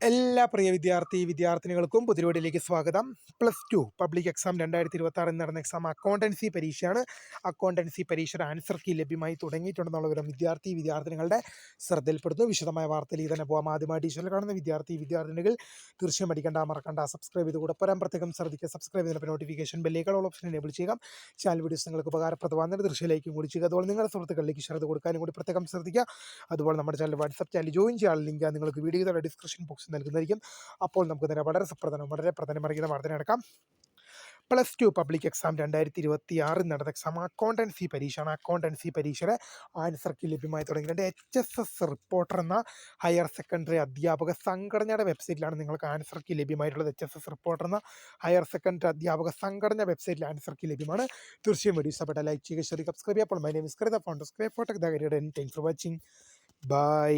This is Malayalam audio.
എല്ലാ പ്രിയ വിദ്യാർത്ഥിനികൾക്കും പുതിരോടിലേക്ക് സ്വാഗതം. +2 പബ്ലിക് എക്സാം 2026 നടന്ന എക്സാം അക്കൗണ്ടൻസി പരീക്ഷയാണ്. അക്കൗണ്ടൻസി പരീക്ഷയുടെ ആൻസർ കീ ലഭ്യമായി തുടങ്ങിയിട്ടുണ്ടെന്നുള്ള വിവരം വിദ്യാർത്ഥിനികളുടെ ശ്രദ്ധയിൽപ്പെടുന്നു. വിശദമായ വാർത്തയിലേക്ക് തന്നെ പോകാം. ആദ്യമായിട്ട് ഈശ്വരിൽ കാണുന്ന വിദ്യാർത്ഥിനികൾ തീർച്ചയായും മറക്കണ്ട സബ്സ്ക്രൈബ് ചെയ്ത് കൂടെ പോരാൻ പ്രത്യേകം ശ്രദ്ധിക്കുക. സബ്സ്ക്രൈബ് ചെയ്തപ്പോൾ നോട്ടിഫിക്കേഷൻ ബെല്ലേക്കാൾ ഓപ്ഷൻ എനേബിൾ ചെയ്യുക. ചാനൽ വീഡിയോസ് നിങ്ങൾക്ക് ഉപകാരപ്രദമാകുന്ന ദൃശ്യയിലേക്കും കൂടി ചെയ്യുക. അതുപോലെ നിങ്ങളുടെ സുഹൃത്തുക്കളിലേക്ക് ഷെയർ ചെയ്ത് കൊടുക്കാനും കൂടി പ്രത്യേകം ശ്രദ്ധിക്കുക. അതുപോലെ നമ്മുടെ ചാനൽ വാട്സ്ആപ്പ് ചാനൽ ജോയിൻ ചെയ്യാൻ ലിങ്ക് നിങ്ങൾക്ക് വീഡിയോയുടെ ഡിസ്ക്രിപ്ഷൻ ബോക്സിൽ നൽകുന്നതായിരിക്കും. അപ്പോൾ നമുക്ക് തന്നെ വളരെ പ്രധാനമറിയുന്ന വാർത്ത നടക്കാം. +2 പബ്ലിക് എക്സാം 2026 നടന്ന എക്സാം അക്കൗണ്ടൻസി പരീക്ഷയാണ്. അക്കൗണ്ടൻസി പരീക്ഷയുടെ ആൻസർ കീ ലഭ്യമായി തുടങ്ങിയിട്ടുണ്ട്. HSS റിപ്പോർട്ടർ എന്ന ഹയർ സെക്കൻഡറി അധ്യാപക സംഘടനയുടെ വെബ്സൈറ്റിലാണ് നിങ്ങൾക്ക് ആൻസർ കീ ലഭ്യമായിട്ടുള്ളത്. HSS റിപ്പോർട്ടർ എന്ന ഹയർ സെക്കൻഡറി അധ്യാപക സംഘടന വെബ്സൈറ്റിൽ ആൻസർ കീ ലഭ്യമാണ്. തീർച്ചയായും വീഡിയോ ഇഷ്ടപ്പെട്ട ലൈക്ക് ചെയ്യുക, സബ്സ്ക്രൈബ് ചെയ്യുക. അപ്പോൾ my name is Kritha for watching. By.